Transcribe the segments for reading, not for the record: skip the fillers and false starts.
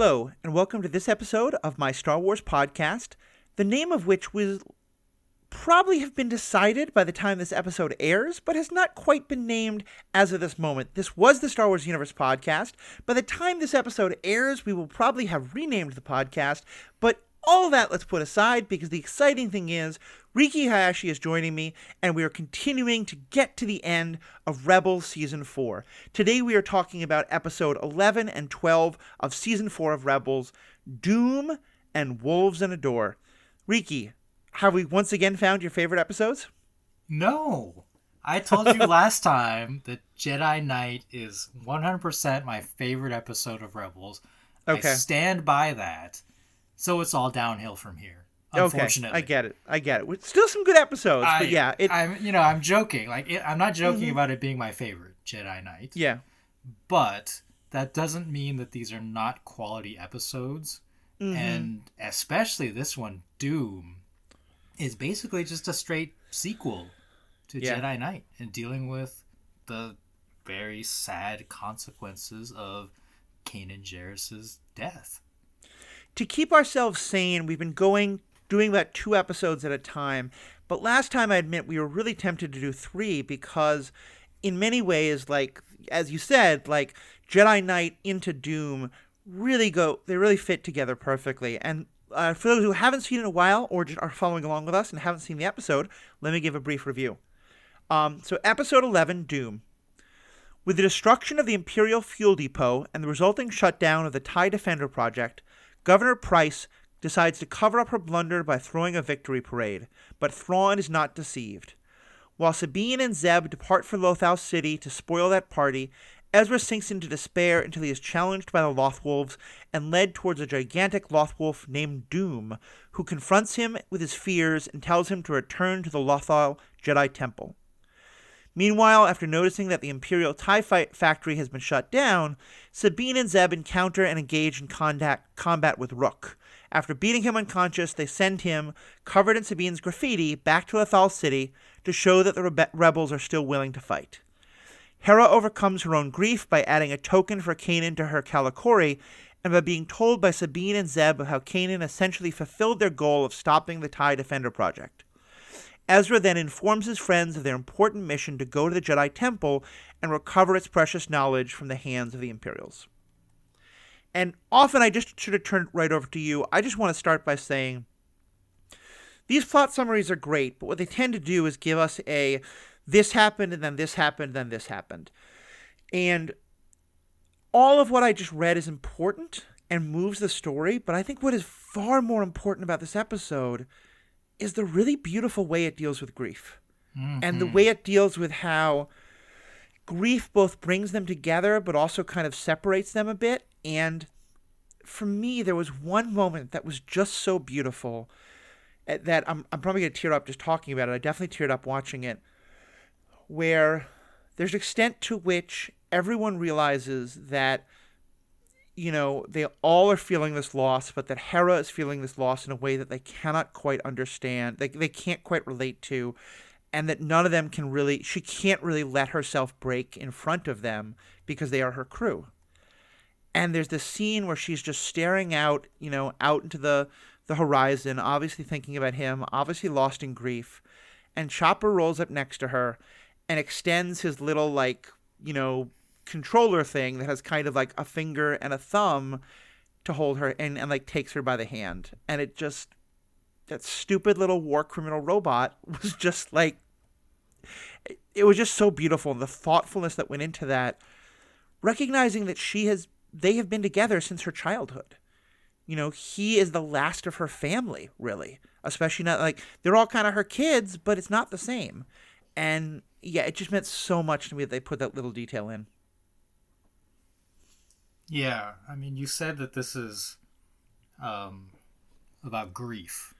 Hello, and welcome to this episode of my Star Wars podcast, the name of which will probably have been decided by the time this episode airs, but has not quite been named as of this moment. This was the Star Wars Universe podcast. By the time this episode airs, we will probably have renamed the podcast, but all of that let's put aside, because the exciting thing is Riki Hayashi is joining me, and we are continuing to get to the end of Rebels Season 4. Today we are talking about Episode 11 and 12 of Season 4 of Rebels, Doom and Wolves in a Door. Riki, have we once again found your favorite episodes? No. I told you last time that Jedi Knight is 100% my favorite episode of Rebels. Okay. I stand by that. So it's all downhill from here. Unfortunately. Okay, I get it. Still some good episodes, but yeah. I'm joking. I'm not joking about it being my favorite Jedi Knight. Yeah. But that doesn't mean that these are not quality episodes. Mm-hmm. And especially this one, Doom, is basically just a straight sequel to Jedi Knight and dealing with the very sad consequences of Kanan Jarrus's death. To keep ourselves sane, we've been doing about 2 episodes at a time. But last time, I admit, we were really tempted to do 3 because in many ways, like, as you said, like, Jedi Knight into Doom they really fit together perfectly. And for those who haven't seen it in a while or just are following along with us and haven't seen the episode, let me give a brief review. So Episode 11, Doom. With the destruction of the Imperial Fuel Depot and the resulting shutdown of the TIE Defender project, Governor Price decides to cover up her blunder by throwing a victory parade, but Thrawn is not deceived. While Sabine and Zeb depart for Lothal City to spoil that party, Ezra sinks into despair until he is challenged by the Lothwolves and led towards a gigantic Lothwolf named Doom, who confronts him with his fears and tells him to return to the Lothal Jedi Temple. Meanwhile, after noticing that the Imperial TIE factory has been shut down, Sabine and Zeb encounter and engage in combat with Rook. After beating him unconscious, they send him, covered in Sabine's graffiti, back to Lothal City to show that the rebels are still willing to fight. Hera overcomes her own grief by adding a token for Kanan to her Kalikori, and by being told by Sabine and Zeb of how Kanan essentially fulfilled their goal of stopping the TIE Defender project. Ezra then informs his friends of their important mission to go to the Jedi Temple and recover its precious knowledge from the hands of the Imperials. And often I just should have turned right over to you. I just want to start by saying these plot summaries are great, but what they tend to do is give us a this happened and then this happened, then this happened. And all of what I just read is important and moves the story, but I think what is far more important about this episode is the really beautiful way it deals with grief. Mm-hmm. And the way it deals with how grief both brings them together but also kind of separates them a bit. And for me, there was one moment that was just so beautiful that I'm probably going to tear up just talking about it. I definitely teared up watching it, where there's an extent to which everyone realizes that, you know, they all are feeling this loss, but that Hera is feeling this loss in a way that they cannot quite understand, they can't quite relate to, and that none of them she can't really let herself break in front of them because they are her crew. And there's this scene where she's just staring out, you know, out into the horizon, obviously thinking about him, obviously lost in grief, and Chopper rolls up next to her and extends his little, like, you know, controller thing that has kind of like a finger and a thumb to hold her and like takes her by the hand. And it just, that stupid little war criminal robot was just like, it was just so beautiful. And the thoughtfulness that went into that, recognizing that they have been together since her childhood. You know, he is the last of her family, really, especially not like they're all kind of her kids, but it's not the same. And yeah, it just meant so much to me that they put that little detail in. Yeah, I mean, you said that this is about grief.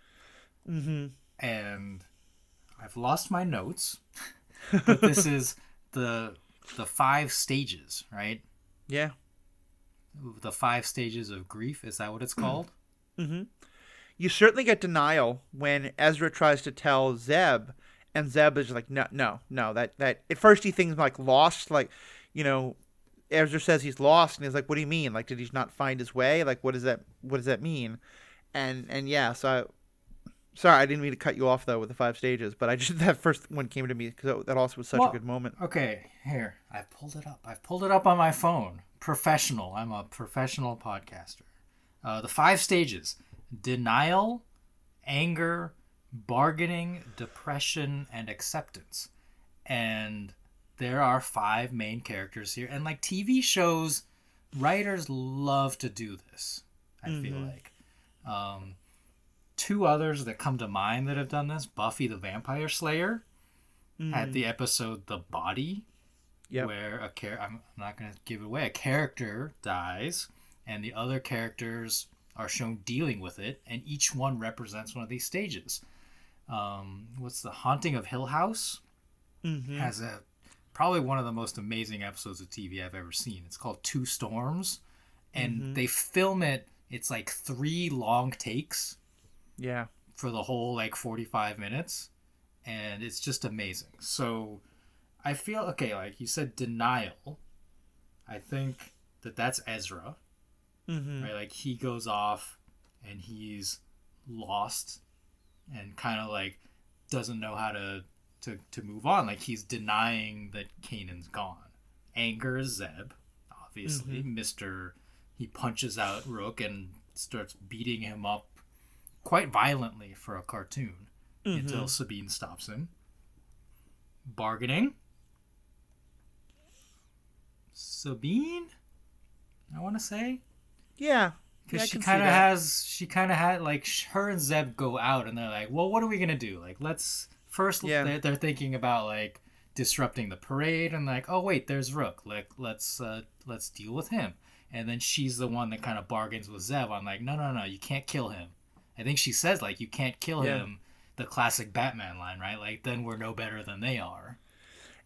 Mm-hmm. And I've lost my notes, but this is the 5 stages, right? Yeah. The 5 stages of grief, is that what it's called? Mm-hmm. You certainly get denial when Ezra tries to tell Zeb, and Zeb is like, no, that at first he thinks like lost, like, you know, Ezra says he's lost, and he's like, "What do you mean? Like, did he not find his way? Like, what does that mean?" And yeah, so sorry, I didn't mean to cut you off though with the 5 stages, but I just that first one came to me because that also was such a good moment. Okay, here I've pulled it up. I've pulled it up on my phone. Professional. I'm a professional podcaster. The 5 stages: denial, anger, bargaining, depression, and acceptance. And there are 5 main characters here, and like TV shows, writers love to do this. I feel like 2 others that come to mind that have done this: Buffy the Vampire Slayer had the episode "The Body," where I'm not going to give it away. A character dies, and the other characters are shown dealing with it, and each one represents one of these stages. What's The Haunting of Hill House? Has probably one of the most amazing episodes of TV I've ever seen. It's called Two Storms, and they film it. It's like 3 long takes. Yeah. For the whole like 45 minutes, and it's just amazing. So I feel okay. Like you said, denial. I think that's Ezra. Right? Like he goes off, and he's lost, and kind of like doesn't know how to move on. Like he's denying that Kanan's gone. Anger is Zeb, obviously. He punches out Rook and starts beating him up quite violently for a cartoon until Sabine stops him. Bargaining. Sabine, I want to say. Yeah. Because she kind of had like her and Zeb go out, and they're like, well, what are we gonna do? Like, let's first. They're thinking about like disrupting the parade, and like, oh wait, there's Rook. Like, let's deal with him. And then she's the one that kind of bargains with Zeb on like, no, you can't kill him. I think she says like, you can't kill him. The classic Batman line, right? Like, then we're no better than they are.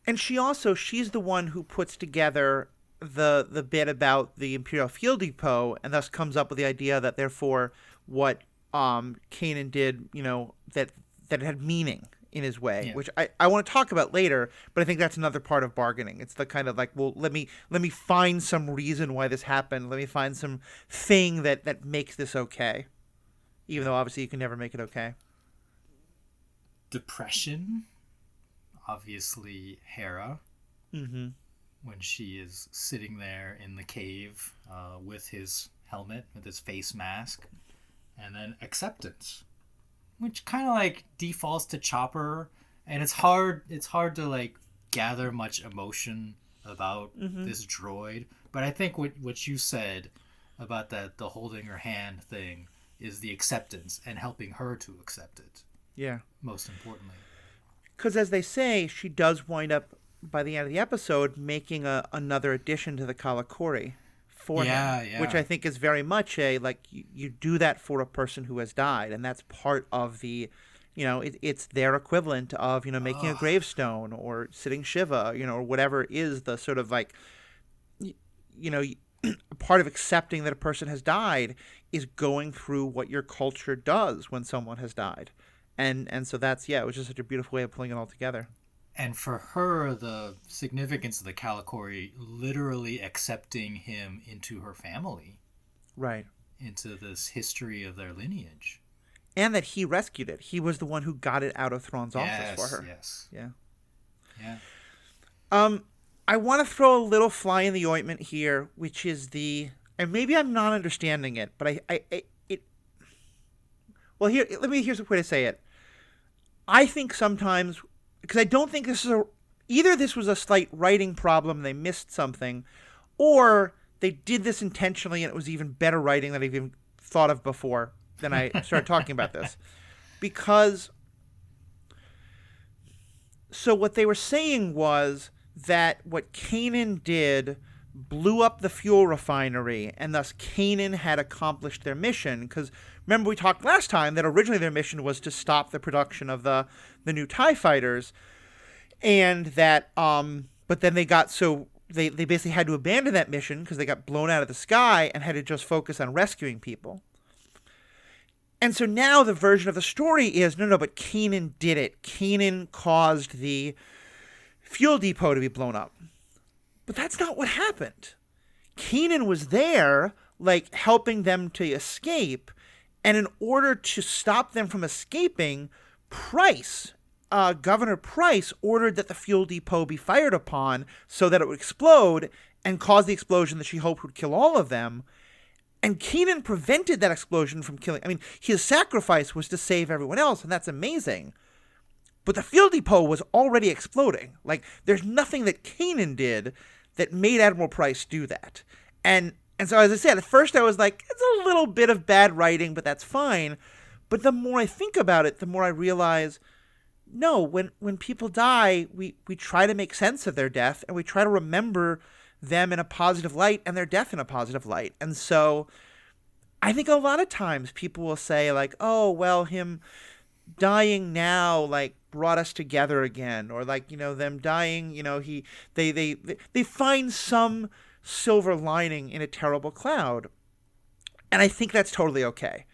And she's the one who puts together the bit about the Imperial Fuel Depot, and thus comes up with the idea that therefore what Kanan did, that it had meaning in his way, which I want to talk about later, but I think that's another part of bargaining. It's the kind of like, well, let me find some reason why this happened. Let me find some thing that makes this okay. Even though obviously you can never make it okay. Depression. Obviously Hera. When she is sitting there in the cave with his helmet, with his face mask. And then acceptance, which kind of like defaults to Chopper, and it's hard to like gather much emotion about this droid. But I think what you said about the holding her hand thing is the acceptance and helping her to accept it. Yeah. Most importantly. Because as they say, she does wind up by the end of the episode making another addition to the Kalikori for him, which I think is very much you do that for a person who has died, and that's part of the, it's their equivalent of making a gravestone or sitting Shiva, or whatever is the sort of like, part of accepting that a person has died is going through what your culture does when someone has died. And so that's, it was just such a beautiful way of pulling it all together. And for her, the significance of the Kalikori literally accepting him into her family. Right. Into this history of their lineage. And that he rescued it. He was the one who got it out of Thrawn's office for her. Yes. Yeah. I want to throw a little fly in the ointment here, which is and maybe I'm not understanding it, but here's a way to say it. I think sometimes, because I don't think either this was a slight writing problem, they missed something, or they did this intentionally and it was even better writing than I've even thought of before than I started talking about this. Because, so what they were saying was that what Kanan did blew up the fuel refinery, and thus Kanan had accomplished their mission. Because remember we talked last time that originally their mission was to stop the production of the new TIE fighters, and that but then they basically had to abandon that mission because they got blown out of the sky and had to just focus on rescuing people. And so now the version of the story is no, but Kanan did it. Kanan caused the fuel depot to be blown up. But that's not what happened. Kanan was there, like, helping them to escape. And in order to stop them from escaping, Governor Price ordered that the fuel depot be fired upon so that it would explode and cause the explosion that she hoped would kill all of them. And Kanan prevented that explosion from killing. I mean, his sacrifice was to save everyone else, and that's amazing. But the fuel depot was already exploding. Like, there's nothing that Kanan did that made Admiral Price do that. And so, as I said, at first I was like, it's a little bit of bad writing, but that's fine. But the more I think about it, the more I realize, no, when people die, we try to make sense of their death, and we try to remember them in a positive light and their death in a positive light. And so I think a lot of times people will say, like, oh, well, him dying now, like, brought us together again, or, like, you know, them dying, you know, they find some silver lining in a terrible cloud. And I think that's totally okay.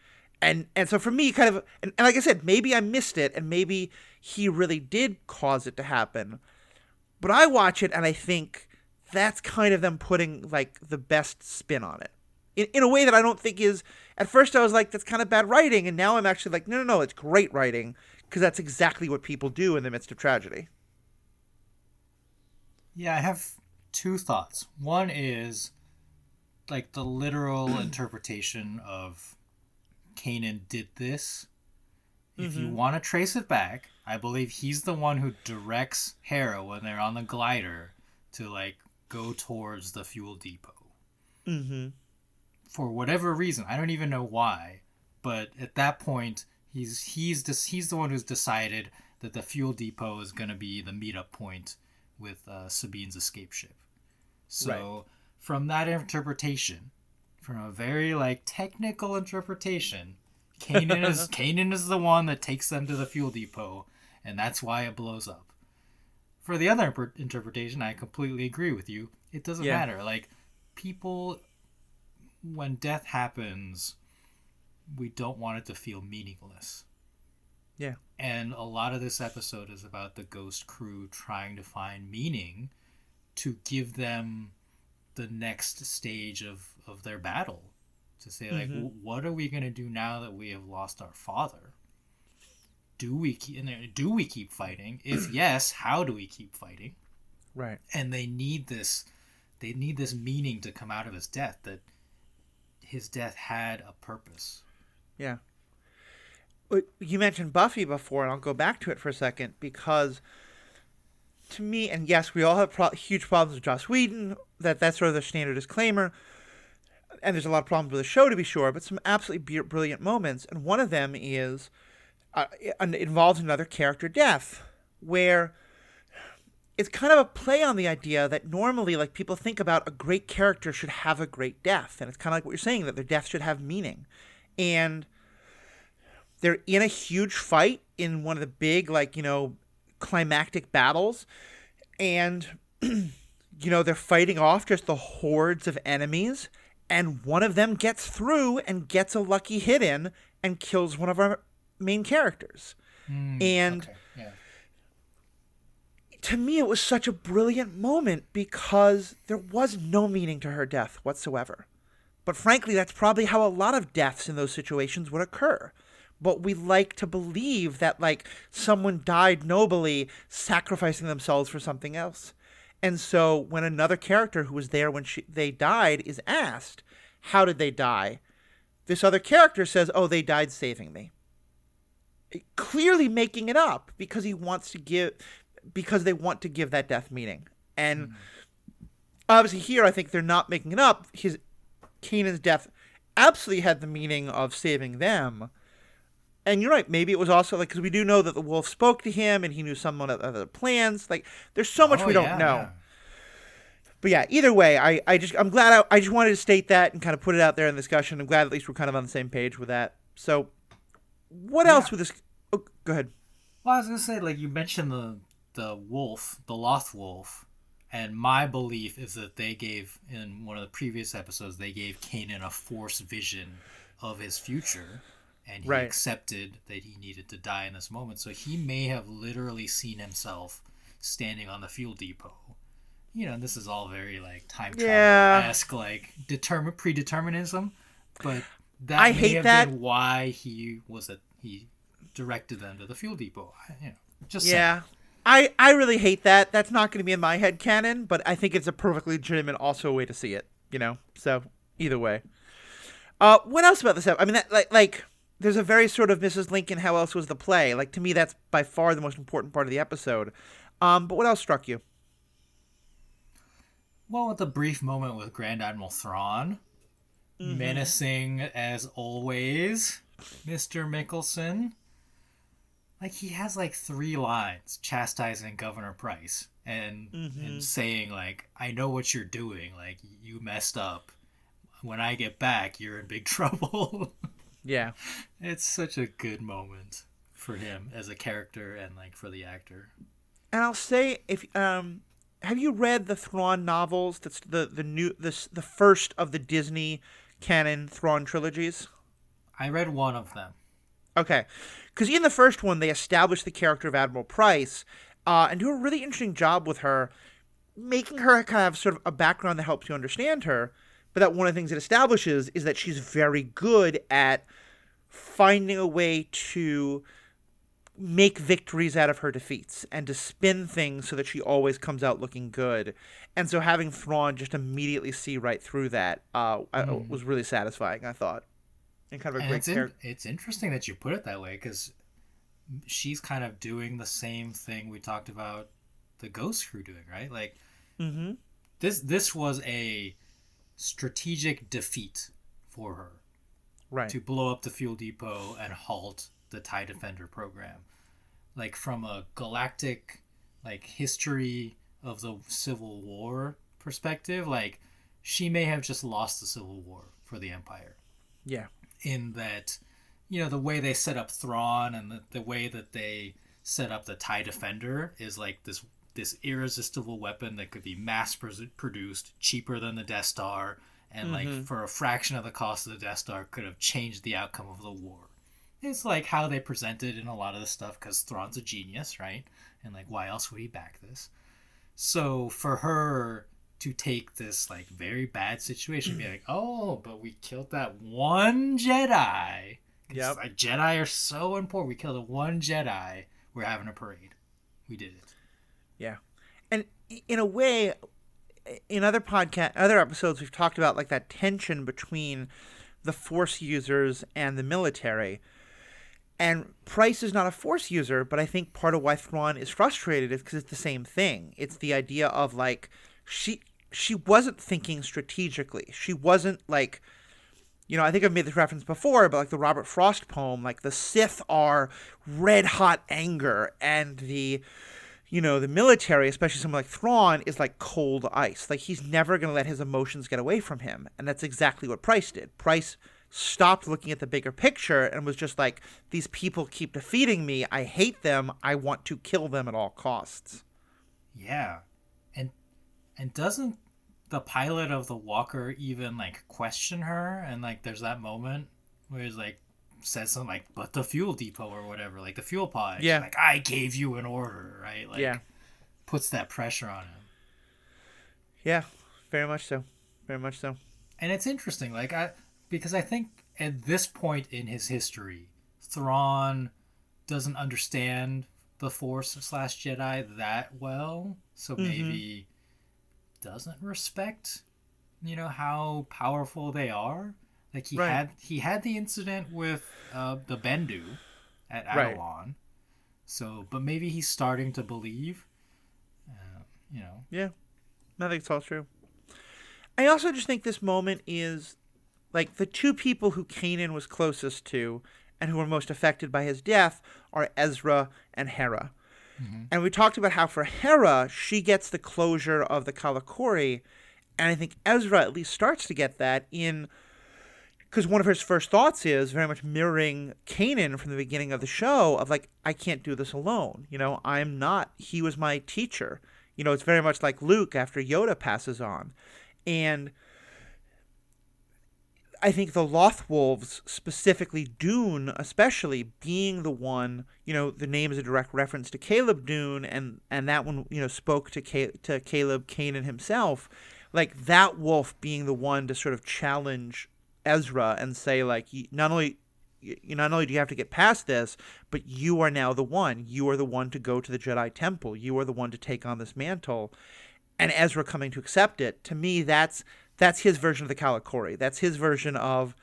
And so for me, kind of, and like I said, maybe I missed it, and maybe he really did cause it to happen. But I watch it and I think that's kind of them putting, like, the best spin on it. In a way that I don't think is, at first I was like, that's kind of bad writing, and now I'm actually like, no, it's great writing, because that's exactly what people do in the midst of tragedy. Yeah, I have two thoughts. One is, like, the literal interpretation of Kanan did this. If you want to trace it back, I believe he's the one who directs Hera when they're on the glider to, like, go towards the fuel depot. For whatever reason, I don't even know why, but at that point, he's the one who's decided that the fuel depot is going to be the meetup point with Sabine's escape ship. So from that interpretation, from a very, like, technical interpretation, Kanan is the one that takes them to the fuel depot, and that's why it blows up. For the other interpretation, I completely agree with you. It doesn't matter. Like, people, when death happens, we don't want it to feel meaningless. Yeah. And a lot of this episode is about the Ghost crew trying to find meaning to give them the next stage of their battle. To say, like, what are we going to do now that we have lost our father? Do we keep fighting? If yes, how do we keep fighting? Right. And they need this meaning to come out of his death, that his death had a purpose. Yeah. You mentioned Buffy before, and I'll go back to it for a second, because to me, and yes, we all have huge problems with Joss Whedon, that's sort of the standard disclaimer, and there's a lot of problems with the show, to be sure, but some absolutely brilliant moments, and one of them is involves another character death, where it's kind of a play on the idea that normally, like, people think about a great character should have a great death, and it's kind of like what you're saying, that their death should have meaning. And they're in a huge fight in one of the big, like, you know, climactic battles, and you know, they're fighting off just the hordes of enemies, and one of them gets through and gets a lucky hit in and kills one of our main characters. And to me, it was such a brilliant moment, because there was no meaning to her death whatsoever. But frankly, that's probably how a lot of deaths in those situations would occur. But we like to believe that, like, someone died nobly, sacrificing themselves for something else. And so when another character who was there when they died is asked, how did they die? This other character says, oh, they died saving me. Clearly making it up because they want to give that death meaning. And obviously here, I think they're not making it up. Kanan's death absolutely had the meaning of saving them. And you're right, maybe it was also, like, because we do know that the wolf spoke to him and he knew some other plans. Like, there's so much we don't know. Yeah. But yeah, either way, I'm glad I just wanted to state that and kind of put it out there in the discussion. I'm glad at least we're kind of on the same page with that. So, what else with this? Oh, go ahead. Well, I was going to say, like, you mentioned the wolf, the Loth wolf, and my belief is that they gave, in one of the previous episodes, they gave Kanan a force vision of his future. And he accepted that he needed to die in this moment. So he may have literally seen himself standing on the fuel depot, this is all very like time Yeah. travel-esque, like predeterminism, but that I may hate have that. been why he directed them to the fuel depot. Just saying. Yeah. I really hate that. That's not going to be in my head canon, but I think it's a perfectly legitimate also way to see it, So, either way. What else about this episode? I mean, that, like there's a very sort of Mrs. Lincoln, how else was the play? Like, to me, that's by far the most important part of the episode. But what else struck you? Well, with the brief moment with Grand Admiral Thrawn, menacing as always, Mr. Mickelson. Like, he has like 3 lines chastising Governor Price and saying, like, I know what you're doing. Like, you messed up. When I get back, you're in big trouble. Yeah. It's such a good moment for him as a character and like for the actor. And I'll say, if have you read the Thrawn novels? That's the first of the Disney canon Thrawn trilogies. I read one of them. Okay, because in the first one they establish the character of Admiral Price, and do a really interesting job with her, making her kind of sort of a background that helps you understand her. But that one of the things it establishes is that she's very good at finding a way to make victories out of her defeats and to spin things so that she always comes out looking good. And so having Thrawn just immediately see right through that was really satisfying, I thought. And kind of a great character. It's interesting that you put it that way, because she's kind of doing the same thing we talked about the Ghost Crew doing, right? Like, this was a strategic defeat for her. Right. To blow up the fuel depot and halt the TIE Defender program. Like, from a galactic, like, history of the Civil War perspective, like, she may have just lost the Civil War for the Empire. Yeah. In that, the way they set up Thrawn and the way that they set up the TIE Defender is like this irresistible weapon that could be mass produced, cheaper than the Death Star, and like for a fraction of the cost of the Death Star could have changed the outcome of the war. It's like how they present it in a lot of the stuff, because Thrawn's a genius, right? And like, why else would he back this? So for her to take this like very bad situation, be like, oh, but we killed that one Jedi. Yep. Like, Jedi are so important. We killed one Jedi. We're having a parade. We did it. Yeah. And in a way, in other episodes, we've talked about like that tension between the Force users and the military. And Price is not a Force user, but I think part of why Thrawn is frustrated is because it's the same thing. It's the idea of like she wasn't thinking strategically. She wasn't like, I think I've made this reference before, but like the Robert Frost poem, like the Sith are red hot anger, and the military, especially someone like Thrawn, is like cold ice. Like, he's never going to let his emotions get away from him. And that's exactly what Price did. Price stopped looking at the bigger picture and was just like, these people keep defeating me. I hate them. I want to kill them at all costs. Yeah. And doesn't the pilot of the Walker even like question her? And like, there's that moment where he's like, says something like, but the fuel depot or whatever, like the fuel pod. Yeah. Like, I gave you an order, right? Like, yeah. Puts that pressure on him. Yeah, very much so. Very much so. And it's interesting, because I think at this point in his history, Thrawn doesn't understand the Force / Jedi that well. So maybe doesn't respect, how powerful they are. Like, he had the incident with the Bendu at Atollon. Right. So, but maybe he's starting to believe, Yeah, I think it's all true. I also just think this moment is, like, the two people who Kanan was closest to and who were most affected by his death are Ezra and Hera. And we talked about how for Hera, she gets the closure of the Kalakori, and I think Ezra at least starts to get that because one of his first thoughts is very much mirroring Kanan from the beginning of the show of like, I can't do this alone. He was my teacher. It's very much like Luke after Yoda passes on. And I think the Lothwolves, specifically Dune, especially being the one, the name is a direct reference to Caleb Dune, and that one, spoke to Caleb Kanan himself, like that wolf being the one to sort of challenge Ezra and say, like, not only do you have to get past this, but you are now the one. You are the one to go to the Jedi Temple. You are the one to take on this mantle. And Ezra coming to accept it, to me, that's his version of the Kalikori. That's his version of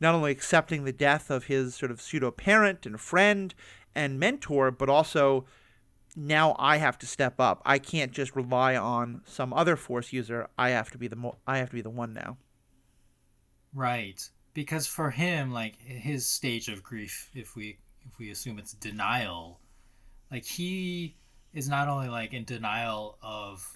not only accepting the death of his sort of pseudo-parent and friend and mentor, but also now I have to step up. I can't just rely on some other Force user. I have to be the one now. Right. Because for him, like his stage of grief, if we assume it's denial, like he is not only like in denial of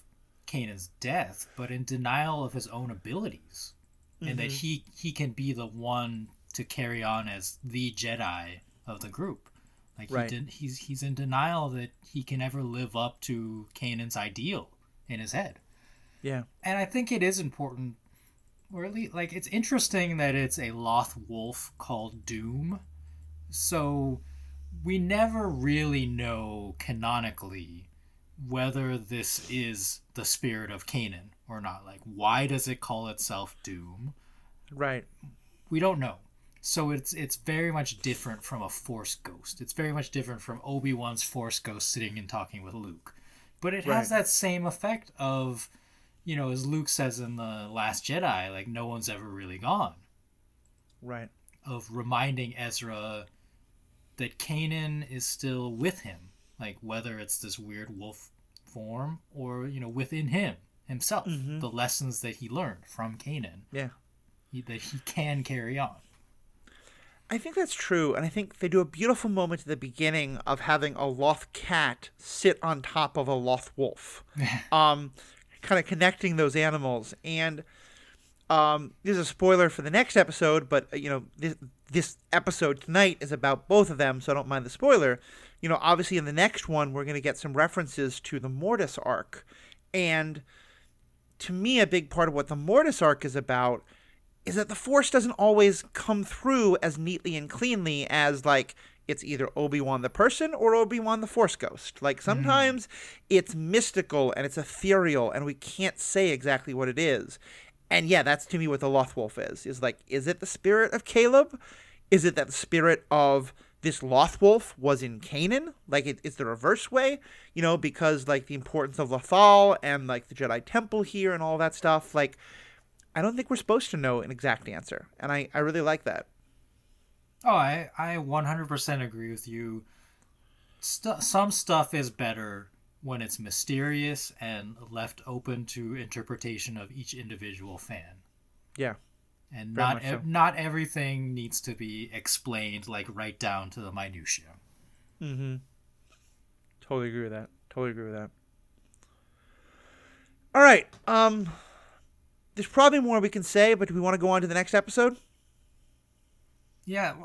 Kanan's death, but in denial of his own abilities, and that he can be the one to carry on as the Jedi of the group. Like he's in denial that he can ever live up to Kanan's ideal in his head. Yeah, and I think it is important, or at least like it's interesting that it's a Loth wolf called Doom. So we never really know canonically whether this is the spirit of Kanan or not. Like, why does it call itself Doom? Right. We don't know. So it's very much different from a Force ghost. It's very much different from Obi-Wan's Force ghost sitting and talking with Luke. But it has that same effect of, as Luke says in The Last Jedi, like, no one's ever really gone. Right. Of reminding Ezra that Kanan is still with him. Like, whether it's this weird wolf form or, within himself, the lessons that he learned from Kanan. Yeah. That he can carry on. I think that's true, and I think they do a beautiful moment at the beginning of having a Loth cat sit on top of a Loth wolf, kind of connecting those animals. And this is a spoiler for the next episode, but this episode tonight is about both of them, so I don't mind the spoiler. Obviously in the next one we're going to get some references to the Mortis arc, and to me a big part of what the Mortis arc is about is that the Force doesn't always come through as neatly and cleanly as, like, it's either Obi-Wan the person or Obi-Wan the Force ghost. Like, sometimes it's mystical and it's ethereal and we can't say exactly what it is. And yeah, that's to me what the Lothwolf is like, is it the spirit of Caleb? Is it that the spirit of this Lothwolf was in Kanan? Like, it's the reverse way, because, like, the importance of Lothal and, like, the Jedi Temple here and all that stuff, like, I don't think we're supposed to know an exact answer, and I really like that. Oh, I 100% agree with you. Some stuff is better when it's mysterious and left open to interpretation of each individual fan. Yeah. And not everything needs to be explained, like, right down to the minutiae. Mm-hmm. Totally agree with that. All right. There's probably more we can say, but do we want to go on to the next episode? Yeah,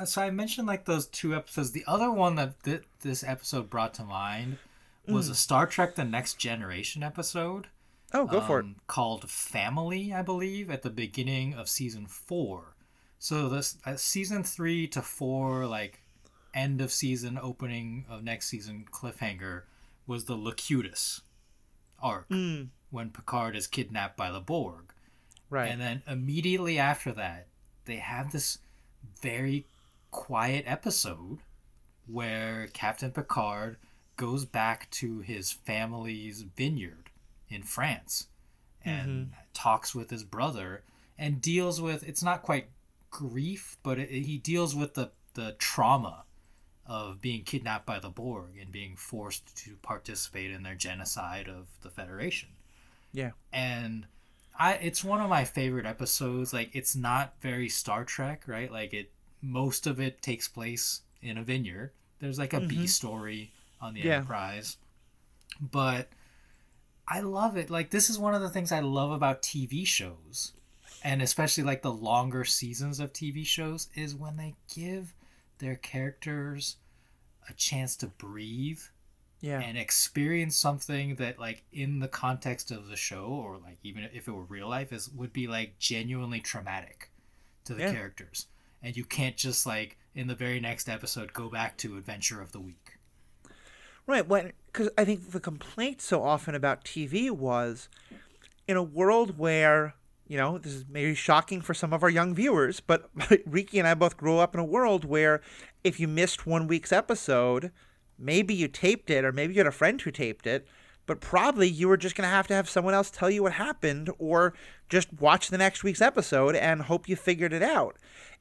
so I mentioned, like, those two episodes. The other one that this episode brought to mind was a Star Trek The Next Generation episode. Oh, go for it. Called Family, I believe, at the beginning of season 4. So this season 3 to 4, like, end of season, opening of next season cliffhanger was the Locutus arc. When Picard is kidnapped by the Borg. Right. And then immediately after that, they have this very quiet episode where Captain Picard goes back to his family's vineyard in France and talks with his brother and deals with, it's not quite grief, but he deals with the trauma of being kidnapped by the Borg and being forced to participate in their genocide of the Federation. Yeah. And it's one of my favorite episodes. Like, it's not very Star Trek, right? Like, most of it takes place in a vineyard. There's, like, a B story on the Enterprise. But I love it. Like, this is one of the things I love about TV shows, and especially, like, the longer seasons of TV shows, is when they give their characters a chance to breathe. Yeah. And experience something that, like, in the context of the show, or, like, even if it were real life, would be, like, genuinely traumatic to the characters. And you can't just, like, in the very next episode, go back to Adventure of the Week. Right. Because I think the complaint so often about TV was, in a world where, this is maybe shocking for some of our young viewers, but Riki and I both grew up in a world where if you missed one week's episode, maybe you taped it or maybe you had a friend who taped it, but probably you were just going to have someone else tell you what happened or just watch the next week's episode and hope you figured it out.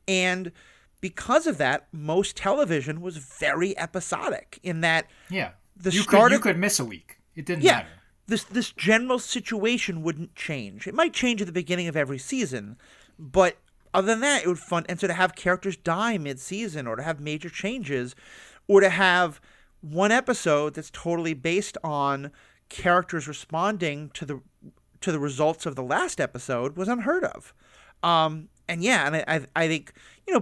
And because of that, most television was very episodic in that you could miss a week. It didn't matter. This general situation wouldn't change. It might change at the beginning of every season, but other than that, it would fun. And so to have characters die mid-season or to have major changes or to have one episode that's totally based on characters responding to the results of the last episode was unheard of. I think,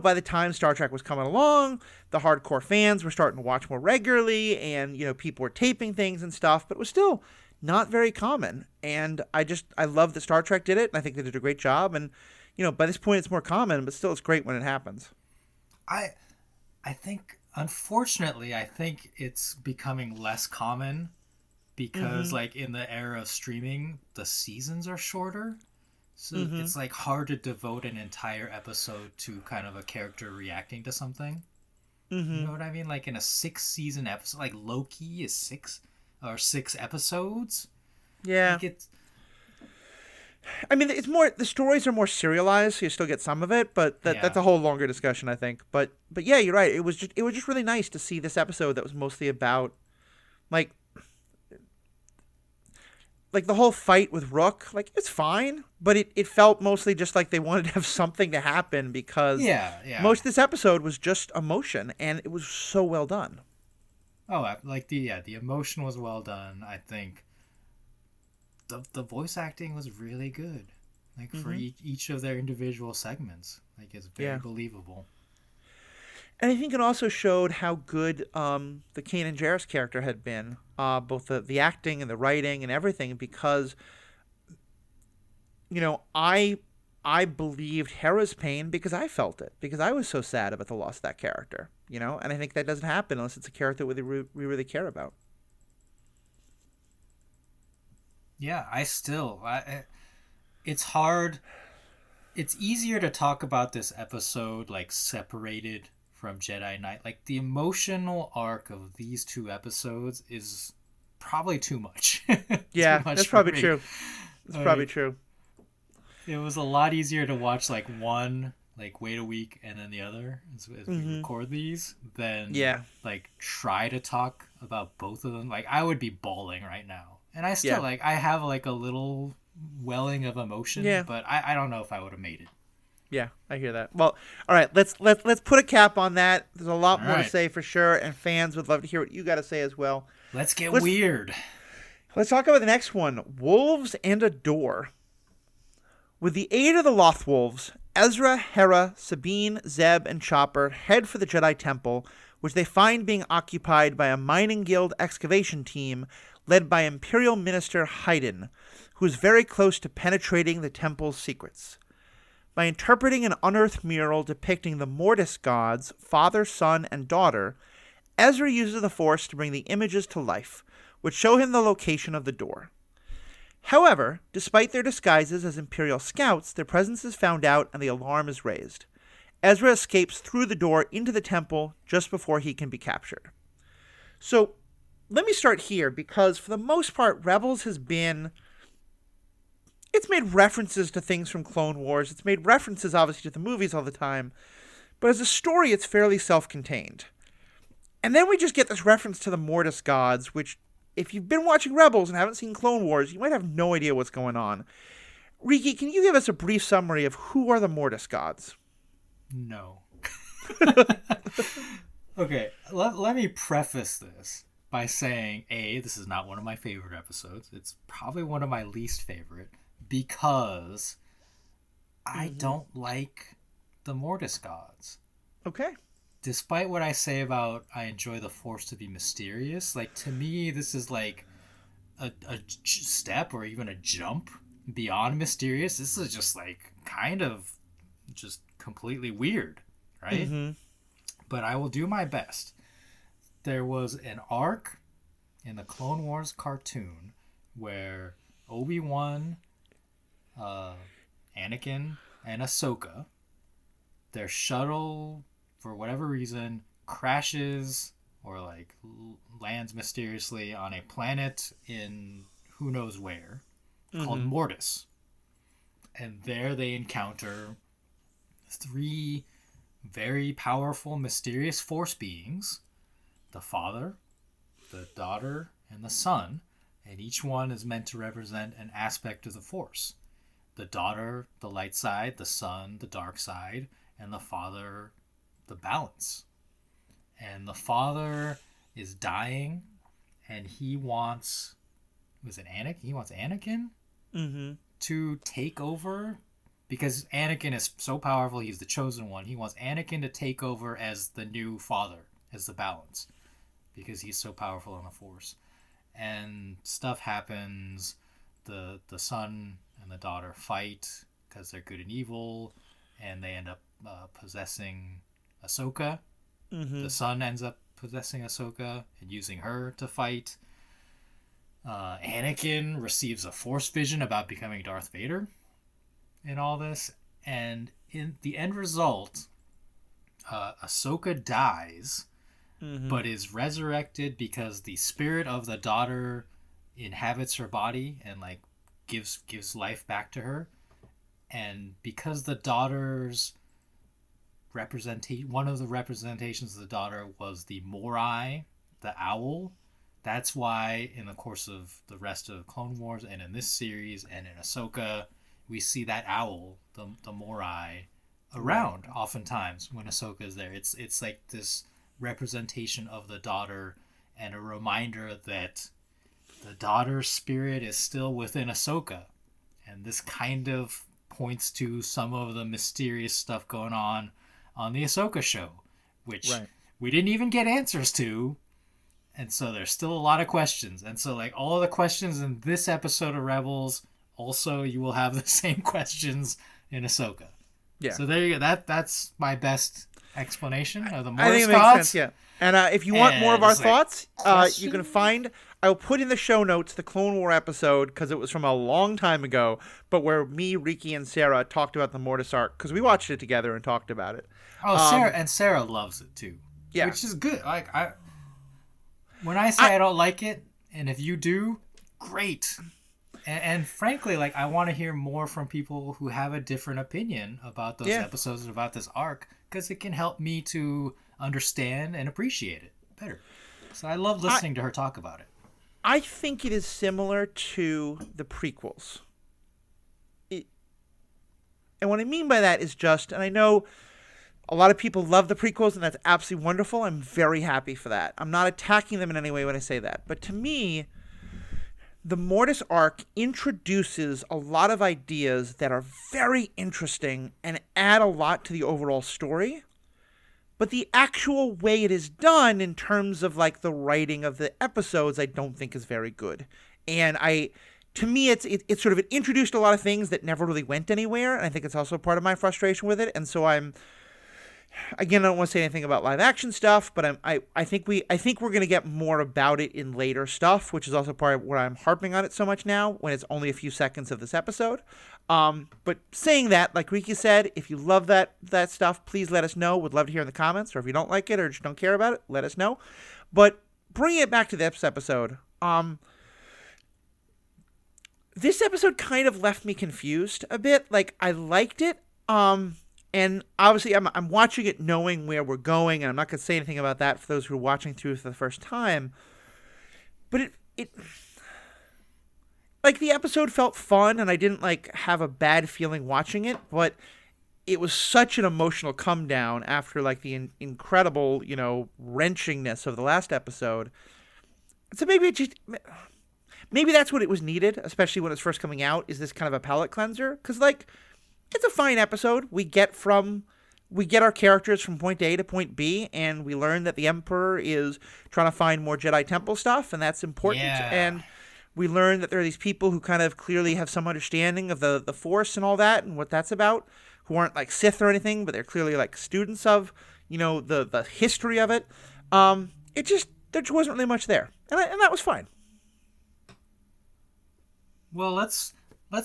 by the time Star Trek was coming along, the hardcore fans were starting to watch more regularly and, people were taping things and stuff, but it was still not very common. And I love that Star Trek did it, and I think they did a great job. And, by this point it's more common, but still it's great when it happens. I think, unfortunately, it's becoming less common because, like, in the era of streaming, the seasons are shorter. So it's, like, hard to devote an entire episode to kind of a character reacting to something. You know what I mean? Like, in a 6-season episode, like, Loki is 6 episodes. Yeah. Like it's more, the stories are more serialized, so you still get some of it, but that's a whole longer discussion, I think. But yeah, you're right. It was just really nice to see this episode that was mostly about, like the whole fight with Rook. Like, it's fine, but it felt mostly just like they wanted to have something to happen because most of this episode was just emotion, and it was so well done. Oh, like the emotion was well done. I think the voice acting was really good. Like, for each of their individual segments, like, it's very believable. And I think it also showed how good the Kanan Jarrus character had been, both the acting and the writing and everything, because, I believed Hera's pain because I felt it, because I was so sad about the loss of that character, and I think that doesn't happen unless it's a character we really care about. Yeah, it's hard. It's easier to talk about this episode, like, separated from Jedi Knight. Like, the emotional arc of these 2 episodes is probably too much. That's probably true. It's probably true. It was a lot easier to watch, like, one, like, wait a week and then the other as we record these than like, try to talk about both of them. Like, I would be bawling right now, and I still like, I have, like, a little welling of emotion, but I don't know if I would have made it. Yeah, I hear that. Well, all right, let's put a cap on that. There's a lot more to say for sure, and fans would love to hear what you got to say as well. Let's get weird. Let's talk about the next one, Wolves and a Door. With the aid of the Lothwolves, Ezra, Hera, Sabine, Zeb, and Chopper head for the Jedi Temple, which they find being occupied by a mining guild excavation team led by Imperial Minister Haydn, who is very close to penetrating the temple's secrets. By interpreting an unearthed mural depicting the Mortis gods, father, son, and daughter, Ezra uses the Force to bring the images to life, which show him the location of the door. However, despite their disguises as Imperial scouts, their presence is found out and the alarm is raised. Ezra escapes through the door into the temple just before he can be captured. So, let me start here, because for the most part, Rebels has been... It's made references to things from Clone Wars. It's made references, obviously, to the movies all the time. But as a story, it's fairly self-contained. And then we just get this reference to the Mortis gods, which, if you've been watching Rebels and haven't seen Clone Wars, you might have no idea what's going on. Riki, can you give us a brief summary of who are the Mortis gods? No. Okay, let me preface this by saying, A, this is not one of my favorite episodes. It's probably one of my least favorite, because I don't like the Mortis gods. Okay. Despite what I say about I enjoy the Force to be mysterious, like, to me, this is like a step or even a jump beyond mysterious. This is just, like, kind of just completely weird, right? Mm-hmm. But I will do my best. There was an arc in the Clone Wars cartoon where Obi-Wan, Anakin, and Ahsoka, their shuttle, for whatever reason, crashes or like lands mysteriously on a planet in who knows where called Mortis. And there they encounter 3 very powerful, mysterious Force beings: the Father, the Daughter, and the Son, and each one is meant to represent an aspect of the Force. The Daughter, the light side; the Son, the dark side; and the Father, the balance. And the Father is dying, and he wants... Was it Anakin? He wants Anakin to take over, because Anakin is so powerful. He's the chosen one. He wants Anakin to take over as the new father, as the balance, because he's so powerful on the Force. And stuff happens. The son and the daughter fight because they're good and evil, and they end up possessing Ahsoka. The son ends up possessing Ahsoka and using her to fight. Anakin receives a Force vision about becoming Darth Vader in all this, and in the end result, Ahsoka dies, but is resurrected because the spirit of the daughter inhabits her body and like gives life back to her. And because the daughter's one of the representations of the daughter was the Morai, the owl, that's why in the course of the rest of Clone Wars and in this series and in Ahsoka, we see that owl, the Morai, around oftentimes when Ahsoka is there. It's like this representation of the daughter and a reminder that the daughter's spirit is still within Ahsoka. And this kind of points to some of the mysterious stuff going on the Ahsoka show, which we didn't even get answers to. And so there's still a lot of questions. And so like all of the questions in this episode of Rebels, also you will have the same questions in Ahsoka. Yeah. So there you go. That's my best explanation of the Mortis I think it makes thoughts. sense, yeah. And if you want more of our thoughts, you can find... I'll put in the show notes the Clone War episode, because it was from a long time ago, but where me, Riki, and Sarah talked about the Mortis arc, because we watched it together and talked about it. Oh, Sarah loves it too. Yeah. Which is good. Like when I say I don't like it, and if you do, great. And frankly, like I want to hear more from people who have a different opinion about those episodes and about this arc, because it can help me to understand and appreciate it better. So I love listening to her talk about it. I think it is similar to the prequels. And what I mean by that is just, and I know a lot of people love the prequels, and that's absolutely wonderful. I'm very happy for that. I'm not attacking them in any way when I say that. But to me, the Mortis arc introduces a lot of ideas that are very interesting and add a lot to the overall story. But the actual way it is done in terms of like the writing of the episodes, I don't think is very good. And to me, it's sort of, it introduced a lot of things that never really went anywhere. And I think it's also part of my frustration with it. And so again, I don't want to say anything about live action stuff, but I think we're going to get more about it in later stuff, which is also part of where I'm harping on it so much now when it's only a few seconds of this episode. But saying that, like Riki said, if you love that stuff, please let us know. Would love to hear in the comments, or if you don't like it or just don't care about it, let us know. But bringing it back to this episode, this episode kind of left me confused a bit. Like, I liked it, and obviously I'm watching it knowing where we're going, and I'm not going to say anything about that for those who are watching through for the first time. But it like, the episode felt fun, and I didn't like have a bad feeling watching it, but it was such an emotional come down after like the incredible, wrenchingness of the last episode. So maybe that's what it was needed, especially when it's first coming out, is this kind of a palate cleanser. Because like, it's a fine episode. We get our characters from point A to point B, and we learn that the Emperor is trying to find more Jedi Temple stuff, and that's important. Yeah. And we learn that there are these people who kind of clearly have some understanding of the Force and all that, and what that's about. who aren't like Sith or anything, but they're clearly like students of, the history of it. There just wasn't really much there, and that was fine. Well, let's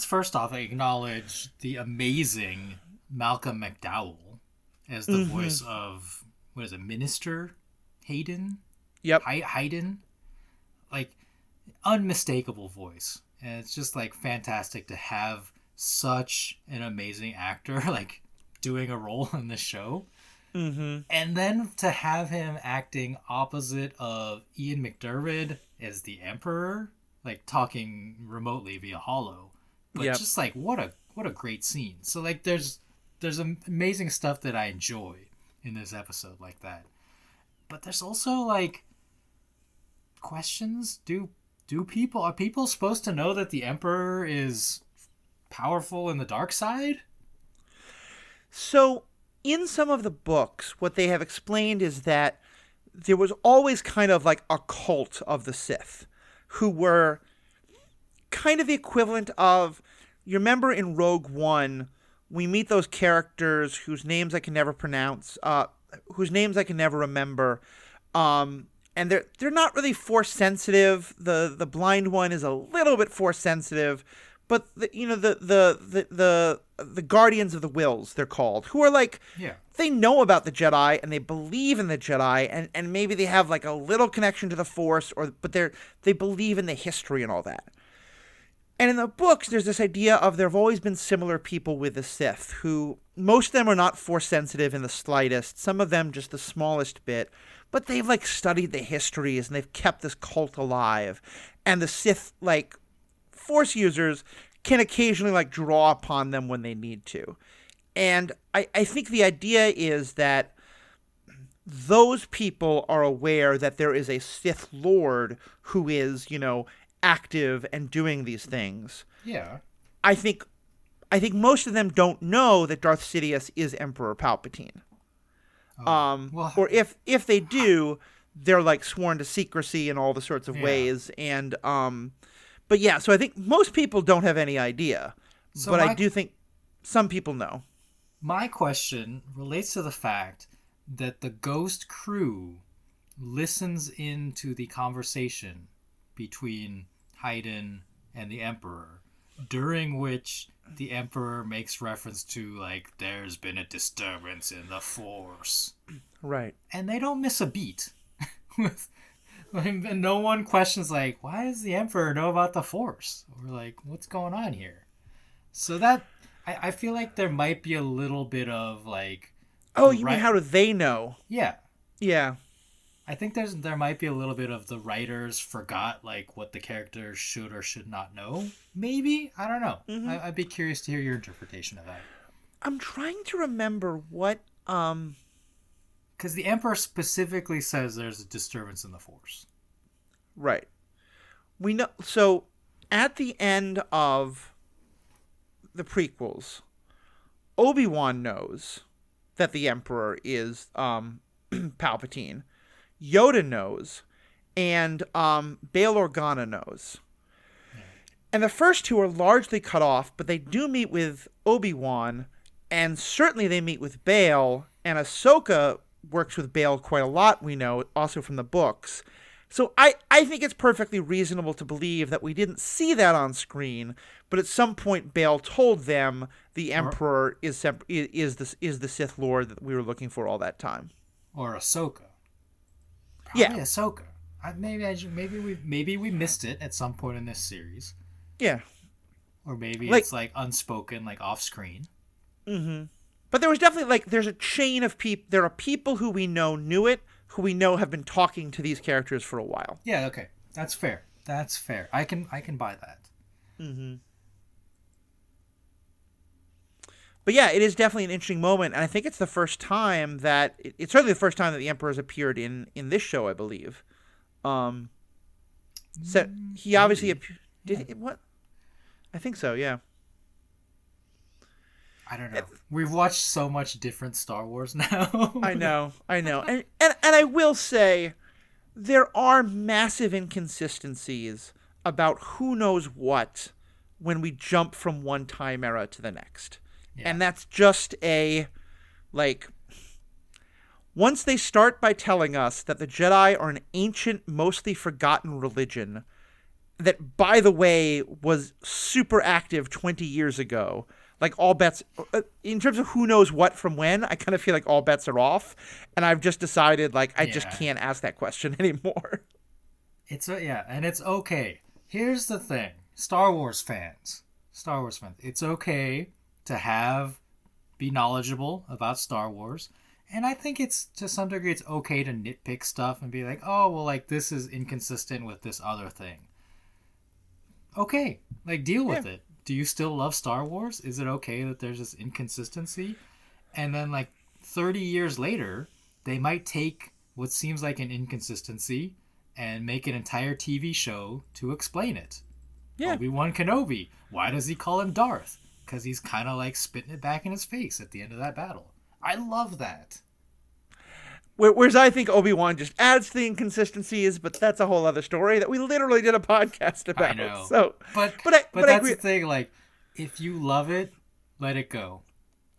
first off acknowledge the amazing Malcolm McDowell as the voice of, what is it, Minister Hayden? Yep. Hayden? Like, unmistakable voice. And it's just, like, fantastic to have such an amazing actor, like, doing a role in this show. Mm-hmm. And then to have him acting opposite of Ian McDiarmid as the Emperor, like, talking remotely via holo. But just, like, what a great scene. So, like, there's amazing stuff that I enjoy in this episode like that. But there's also, like, questions. Are people supposed to know that the Emperor is powerful in the dark side? So, in some of the books, what they have explained is that there was always kind of like a cult of the Sith who were kind of the equivalent of, you remember in Rogue One, we meet those characters whose names I can never pronounce, whose names I can never remember, and they're not really force sensitive. The blind one is a little bit force sensitive, but the Guardians of the Wills, they're called, who are like, they know about the Jedi and they believe in the Jedi, and maybe they have like a little connection to the Force, but they believe in the history and all that. And in the books, there's this idea of there have always been similar people with the Sith, who most of them are not force sensitive in the slightest, some of them just the smallest bit, but they've like studied the histories and they've kept this cult alive. And the Sith, like, force users can occasionally like draw upon them when they need to. And I think the idea is that those people are aware that there is a Sith Lord who is, active and doing these things. Yeah. I think most of them don't know that Darth Sidious is Emperor Palpatine. Or if they do, they're like sworn to secrecy in all the sorts of ways. And but yeah, so I think most people don't have any idea. So but I do think some people know. My question relates to the fact that the Ghost crew listens into the conversation between Hayden and the Emperor, during which the Emperor makes reference to, like, there's been a disturbance in the Force. Right. And they don't miss a beat. No one questions, like, why does the Emperor know about the Force? Or, like, what's going on here? So that, I feel like there might be a little bit of, like... Oh, you mean how do they know? Yeah. Yeah. I think there might be a little bit of the writers forgot, like, what the characters should or should not know. Maybe? I don't know. Mm-hmm. I'd be curious to hear your interpretation of that. I'm trying to remember what... Because the Emperor specifically says there's a disturbance in the Force. Right. We know... So, at the end of the prequels, Obi-Wan knows that the Emperor is Palpatine. Yoda knows, and Bail Organa knows. And the first two are largely cut off, but they do meet with Obi-Wan, and certainly they meet with Bail, and Ahsoka works with Bail quite a lot, we know, also from the books. So I think it's perfectly reasonable to believe that we didn't see that on screen, but at some point Bail told them the Emperor is the Sith Lord that we were looking for all that time. Or Ahsoka. Probably Ahsoka. Maybe we missed it at some point in this series. Yeah. Or maybe it's like unspoken, like off screen. Mm-hmm. But there was definitely there's a chain of people. There are people who we know knew it, who we know have been talking to these characters for a while. Yeah. Okay. That's fair. I can buy that. Mm-hmm. But yeah, it is definitely an interesting moment, and I think it's the first time that it's certainly the first time that the Emperor has appeared in this show, I believe. So he obviously what? I think so. Yeah. I don't know. We've watched so much different Star Wars now. I know, and I will say, there are massive inconsistencies about who knows what when we jump from one time era to the next. Yeah. And that's just once they start by telling us that the Jedi are an ancient, mostly forgotten religion that, by the way, was super active 20 years ago, like all bets, in terms of who knows what from when, I kind of feel like all bets are off. And I've just decided, I just can't ask that question anymore. And it's okay. Here's the thing. Star Wars fans, it's okay to be knowledgeable about Star Wars. And I think it's, to some degree, it's okay to nitpick stuff and be like, oh, well, this is inconsistent with this other thing. Okay, deal with it. Do you still love Star Wars? Is it okay that there's this inconsistency? And then, 30 years later, they might take what seems like an inconsistency and make an entire TV show to explain it. Yeah. Obi-Wan Kenobi. Why does he call him Darth? Because he's kind of spitting it back in his face at the end of that battle. I love that. Whereas I think Obi-Wan just adds to the inconsistencies, but that's a whole other story that we literally did a podcast about. I know. So, but that's the thing. If you love it, let it go.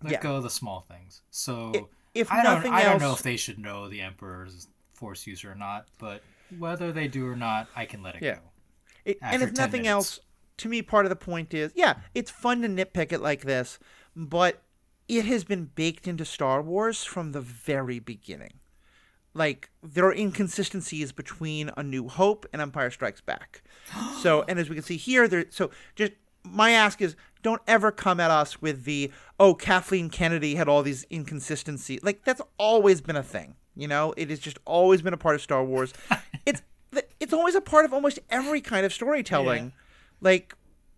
Let go of the small things. So I don't know if they should know the Emperor's Force user or not, but whether they do or not, I can let it go. And if nothing else, to me, part of the point is, it's fun to nitpick it like this, but it has been baked into Star Wars from the very beginning. There are inconsistencies between A New Hope and Empire Strikes Back. And as we can see here, just my ask is, don't ever come at us with Kathleen Kennedy had all these inconsistencies. That's always been a thing. It has just always been a part of Star Wars. It's always a part of almost every kind of storytelling. Yeah.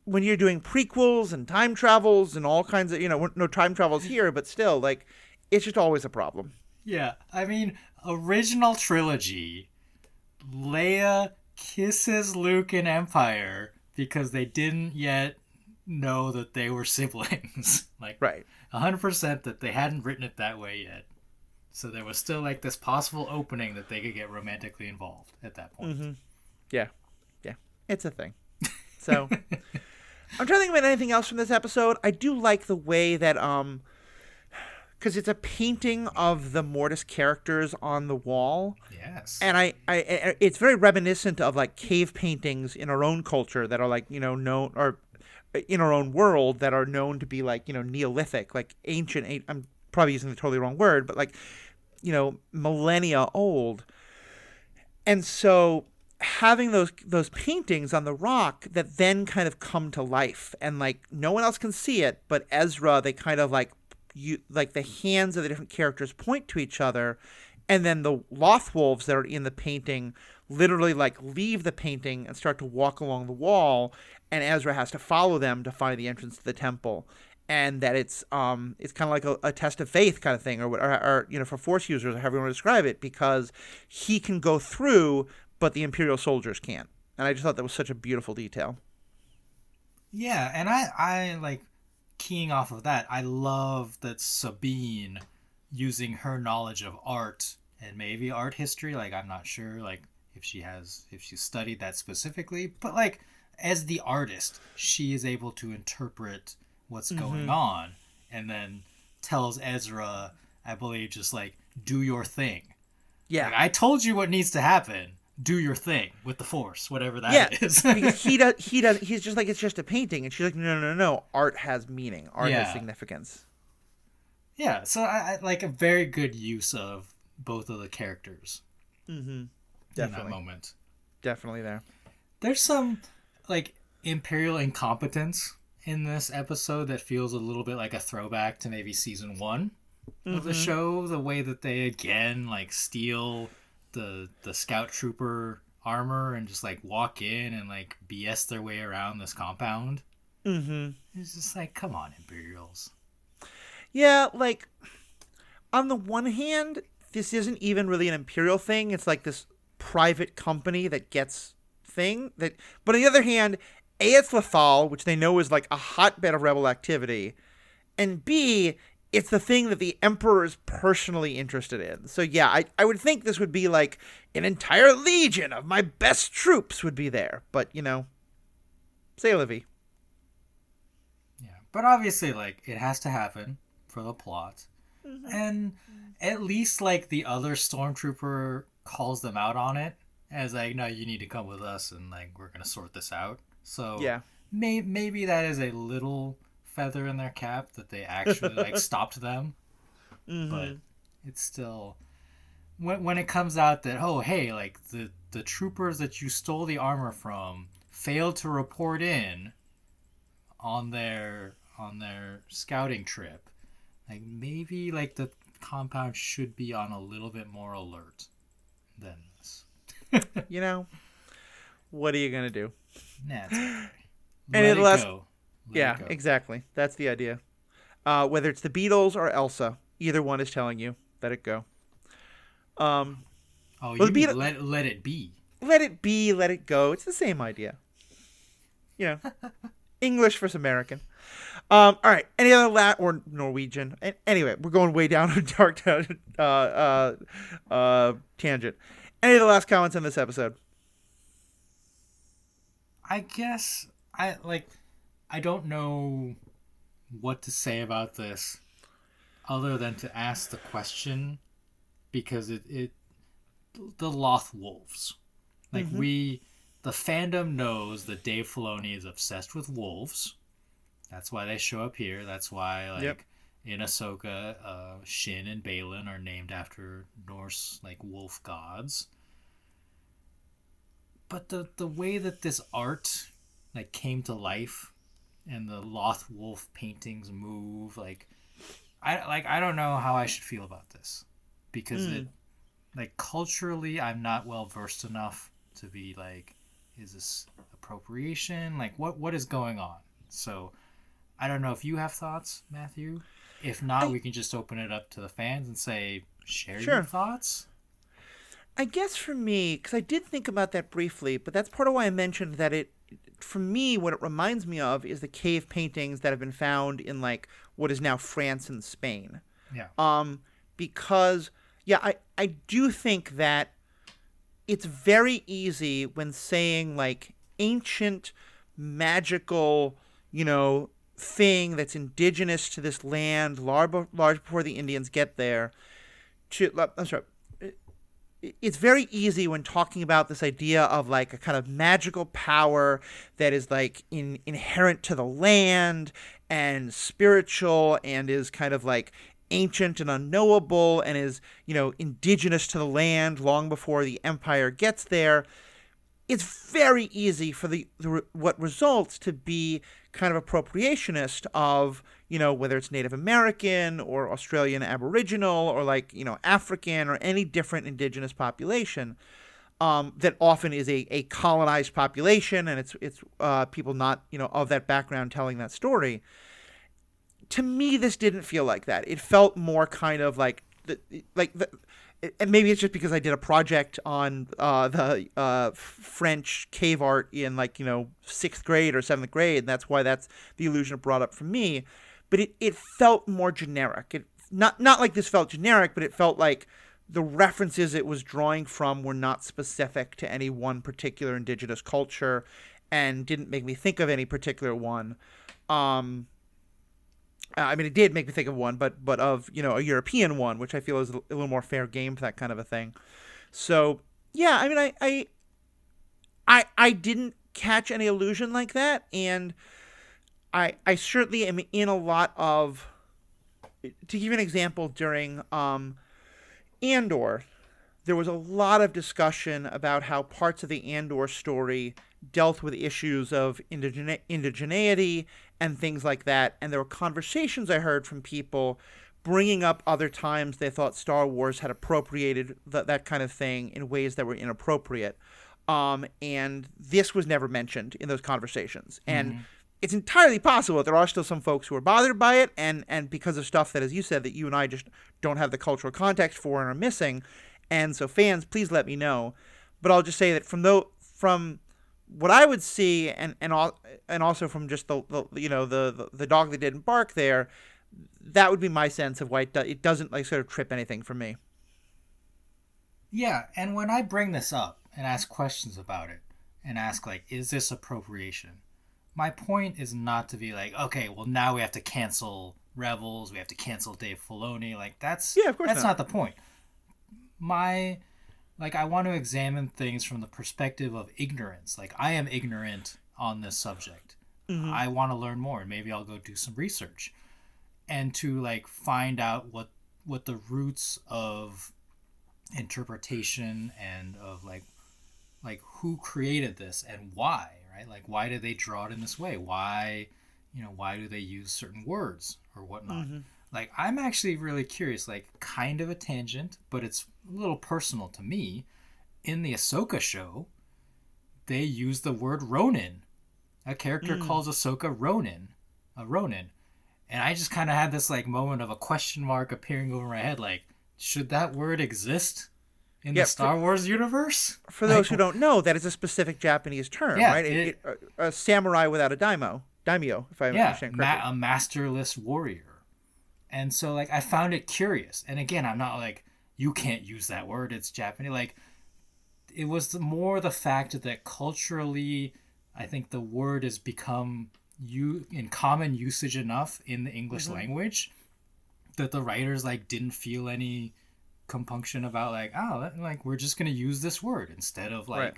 When you're doing prequels and time travels and all kinds of, no time travels here, but still, it's just always a problem. Yeah. I mean, original trilogy, Leia kisses Luke in Empire because they didn't yet know that they were siblings. Right. 100% that they hadn't written it that way yet. So there was still this possible opening that they could get romantically involved at that point. Mm-hmm. Yeah. Yeah. It's a thing. So I'm trying to think about anything else from this episode. I do like the way that, because it's a painting of the Mortis characters on the wall. Yes. And it's very reminiscent of cave paintings in our own culture that are known, or in our own world that are known to be Neolithic, ancient. I'm probably using the totally wrong word, but millennia old. And so having those paintings on the rock that then kind of come to life, and no one else can see it, but Ezra, they kind of the hands of the different characters point to each other, and then the Lothwolves that are in the painting literally leave the painting and start to walk along the wall, and Ezra has to follow them to find the entrance to the temple. And that it's kind of like a test of faith kind of thing, or for Force users, or however you want to describe it, because he can go through, but the Imperial soldiers can't. And I just thought that was such a beautiful detail. Yeah, and I keying off of that, I love that Sabine, using her knowledge of art and maybe art history, I'm not sure if she studied that specifically, but as the artist, she is able to interpret what's going on, and then tells Ezra, I believe, just do your thing. Yeah. I told you what needs to happen. Do your thing with the Force, whatever that is. Because he's just it's just a painting, and she's like, no, art has meaning. Art has significance. Yeah, so I a very good use of both of the characters. Mm-hmm. Definitely. In that moment. Definitely there. There's some Imperial incompetence in this episode that feels a little bit like a throwback to maybe season 1 of the show. The way that they again steal the scout trooper armor and just walk in and BS their way around this compound. Mm-hmm. It's just come on, Imperials. Yeah, on the one hand, this isn't even really an Imperial thing. It's this private company that gets thing that, but on the other hand, A, it's Lothal, which they know is a hotbed of rebel activity, and B, it's the thing that the Emperor is personally interested in. So yeah, I would think this would be an entire legion of my best troops would be there, but say la vie. Yeah. But obviously, like, it has to happen for the plot. And at least, like, the other stormtrooper calls them out on it as, like, no, you need to come with us and, like, we're going to sort this out. So Yeah. maybe that is a little feather in their cap that they actually, like, stopped them. But it's still... When it comes out that, oh, hey, like, the troopers that you stole the armor from failed to report in on their scouting trip, like, maybe, like, the compound should be on a little bit more alert than this. You know, what are you gonna do? Nah, it's okay. And Let it last, go. Let yeah, it go. exactly. That's the idea. Whether it's the Beatles or Elsa, either one is telling you let it go. Oh, Well, you the mean Beatles, let it be. let it be, let it go. It's the same idea. You know, English versus American. All right. Any other or Norwegian? Anyway, we're going way down a dark tangent. Any of the last comments on this episode? I guess I don't know what to say about this other than to ask the question, because it the Loth Wolves. Like, the fandom knows that Dave Filoni is obsessed with wolves. That's why they show up here. That's why, like, in Ahsoka, Shin and Balin are named after Norse, like, wolf gods. But the way that this art, like, came to life and the Loth Wolf paintings move, like, I don't know how I should feel about this, because it, like, culturally, I'm not well versed enough to be like, is this appropriation? Like, what is going on? So I don't know if you have thoughts, Matthew. If not, we can just open it up to the fans and say, share your thoughts. I guess for me, because I did think about that briefly, but that's part of why I mentioned that for me, what it reminds me of is the cave paintings that have been found in, like, what is now France and Spain. Yeah. Because, yeah, I do think that it's very easy when saying, like, ancient, magical, thing that's indigenous to this land, large before the Indians get there, I'm sorry, it's very easy when talking about this idea of, like, a kind of magical power that is, like, inherent to the land and spiritual and is kind of, like, ancient and unknowable and is, indigenous to the land long before the empire gets there. It's very easy for what results to be kind of appropriationist of, whether it's Native American or Australian Aboriginal or, like, African or any different indigenous population, that often is a colonized population, and it's people not, of that background telling that story. To me, this didn't feel like that. It felt more kind of like and maybe it's just because I did a project on the French cave art in, like, 6th grade or 7th grade, and that's why that's the illusion it brought up for me. But it felt more generic. It not like this felt generic, but it felt like the references it was drawing from were not specific to any one particular indigenous culture, and didn't make me think of any particular one. I mean, it did make me think of one, but of, a European one, which I feel is a little more fair game for that kind of a thing. So, yeah, I mean, I didn't catch any illusion like that, and I certainly am in a lot of... To give you an example, during Andor, there was a lot of discussion about how parts of the Andor story dealt with issues of indigeneity and things like that. And there were conversations I heard from people bringing up other times they thought Star Wars had appropriated that kind of thing in ways that were inappropriate. And this was never mentioned in those conversations. And it's entirely possible that there are still some folks who are bothered by it, and because of stuff that, as you said, that you and I just don't have the cultural context for and are missing. And so, fans, please let me know. But I'll just say that from what I would see, and also from just the dog that didn't bark there, that would be my sense of why it doesn't, like, sort of trip anything for me. Yeah, and when I bring this up and ask questions about it and ask, like, is this appropriation? my point is not to be like, okay, well now we have to cancel Rebels, we have to cancel Dave Filoni. Like that's Yeah, of course not the point. My like I want to examine things from the perspective of ignorance. Like I am ignorant on this subject. Mm-hmm. I want to learn more, and maybe I'll go do some research and to like find out what the roots of interpretation and of like who created this and why, right? Like why did they draw it in this way? Why, why do they use certain words or whatnot? Mm-hmm. Like I'm actually really curious, like kind of a tangent, but it's a little personal to me. In the Ahsoka show, they use the word Ronin. A character calls Ahsoka a Ronin. And I just kind of had this like moment of a question mark appearing over my head, like, should that word exist in the Star Wars universe? For those who don't know, that is a specific Japanese term, right? A samurai without a daimyo, if I understand correctly. A masterless warrior. And so, like, I found it curious. And again, I'm not like, you can't use that word, it's Japanese. Like, it was more the fact that culturally, I think the word has become in common usage enough in the English language that the writers like didn't feel any compunction about like, oh, like we're just gonna use this word instead of like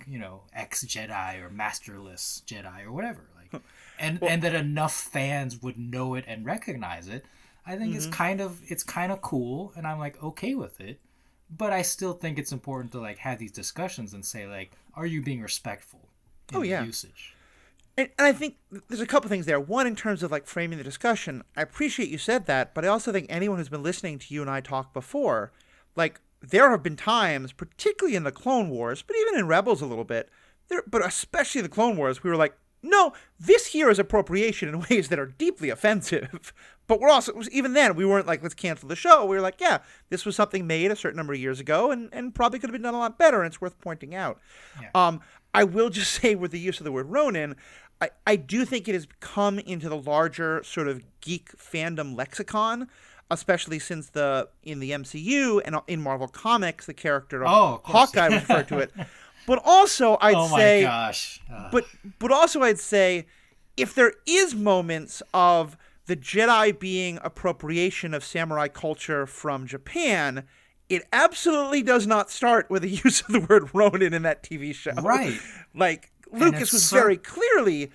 ex Jedi or masterless Jedi or whatever, like and that enough fans would know it and recognize it. I think it's kind of cool, and I'm like okay with it, but I still think it's important to like have these discussions and say like, are you being respectful in the usage? And I think there's a couple things there. One, in terms of like framing the discussion, I appreciate you said that, but I also think anyone who's been listening to you and I talk before, like there have been times, particularly in the Clone Wars, but even in Rebels a little bit, but especially the Clone Wars, we were like, no, this here is appropriation in ways that are deeply offensive. But we're also, even then, we weren't like, let's cancel the show. We were like, yeah, this was something made a certain number of years ago and probably could have been done a lot better, and it's worth pointing out. Yeah. I will just say with the use of the word Ronin, I do think it has come into the larger sort of geek fandom lexicon, especially since in the MCU and in Marvel Comics, the character of Hawkeye was referred to it. But also, I'd say, my gosh. But also, I'd say, if there is moments of the Jedi being appropriation of samurai culture from Japan, it absolutely does not start with the use of the word Ronin in that TV show. Right. Like, Lucas was very clearly,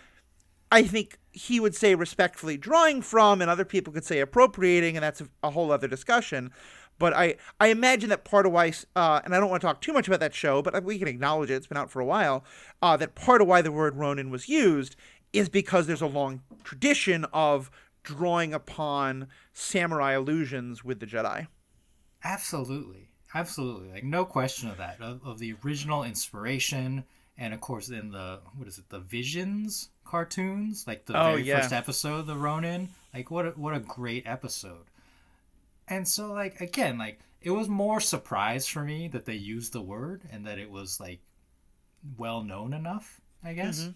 I think he would say respectfully drawing from, and other people could say appropriating, and that's a whole other discussion. But I imagine that part of why, and I don't want to talk too much about that show, but we can acknowledge it, it's been out for a while, that part of why the word Ronin was used is because there's a long tradition of drawing upon samurai allusions with the Jedi. Absolutely. Like, no question of that. Of the original inspiration, and of course in the Visions cartoons, like the very first episode, the Ronin, like what a great episode. And so like again, like it was more surprise for me that they used the word and that it was like well known enough, I guess.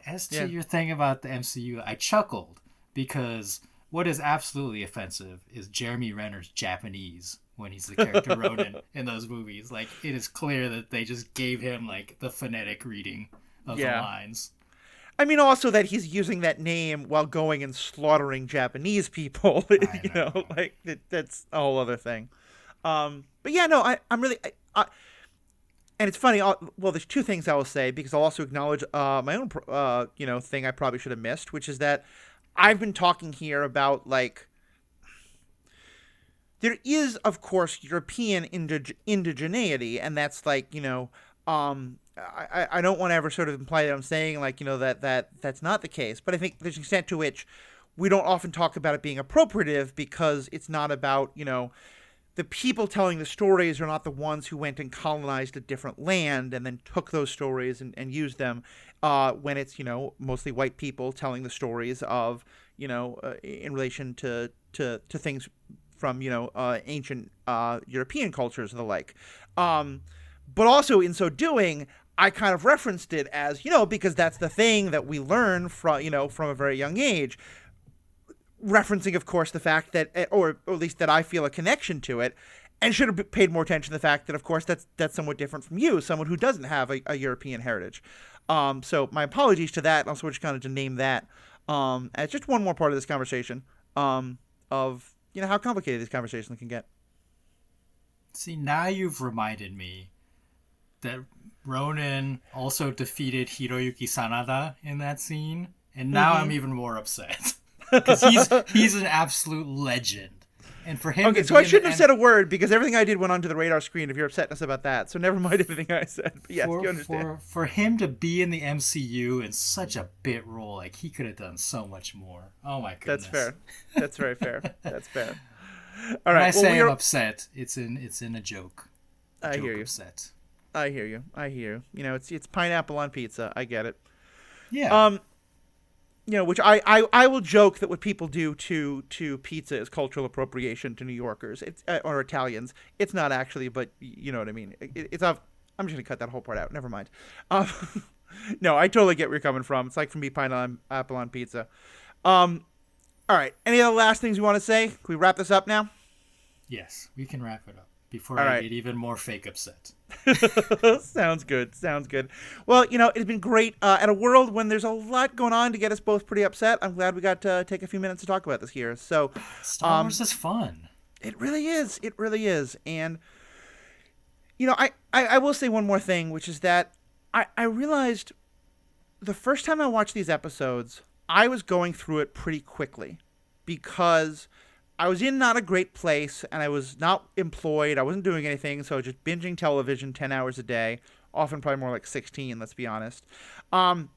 As to your thing about the MCU, I chuckled because what is absolutely offensive is Jeremy Renner's Japanese when he's the character Ronin in those movies. Like, it is clear that they just gave him, like, the phonetic reading of the lines. I mean, also that he's using that name while going and slaughtering Japanese people. You know, like, that's a whole other thing. But yeah, no, I'm really... and it's funny, well, there's two things I will say, because I'll also acknowledge my own, thing I probably should have missed, which is that I've been talking here about, like, there is, of course, European indigeneity, and that's, like, I don't want to ever sort of imply that I'm saying, like, that's not the case, but I think there's an extent to which we don't often talk about it being appropriative because it's not about, the people telling the stories are not the ones who went and colonized a different land and then took those stories and used them when it's, mostly white people telling the stories of, in relation to things from, ancient European cultures and the like. But also in so doing, I kind of referenced it as, because that's the thing that we learn from, from a very young age. Referencing, of course, the fact that, or at least that I feel a connection to it, and should have paid more attention to the fact that, of course, that's somewhat different from you, someone who doesn't have a European heritage. So my apologies to that. Also, just kind of to name that as just one more part of this conversation of how complicated these conversations can get. See, now you've reminded me that Ronin also defeated Hiroyuki Sanada in that scene, and now I'm even more upset because he's an absolute legend. And for him, okay, so I shouldn't have said a word because everything I did went onto the radar screen. If you're upsetness about that, so never mind everything I said. But yes, you understand. For him to be in the MCU in such a bit role, like he could have done so much more. Oh my goodness, that's fair. That's very fair. That's fair. All right. When I say I'm upset, it's in a joke. I hear you. Upset. I hear you. It's pineapple on pizza. I get it. Yeah. Which I will joke that what people do to pizza is cultural appropriation to New Yorkers or Italians. It's not actually, but you know what I mean. It's I'm just gonna cut that whole part out. Never mind. No, I totally get where you're coming from. It's like for me, pineapple on pizza. All right. Any other last things you want to say? Can we wrap this up now? Yes, we can wrap it up before I get even more fake upset. Sounds good. Well, it's been great. At a world when there's a lot going on to get us both pretty upset, I'm glad we got to take a few minutes to talk about this here. So, Star Wars is fun. It really is. And, I will say one more thing, which is that I realized the first time I watched these episodes, I was going through it pretty quickly because I was in not a great place and I was not employed. I wasn't doing anything. So I was just binging television 10 hours a day, often probably more like 16, let's be honest. And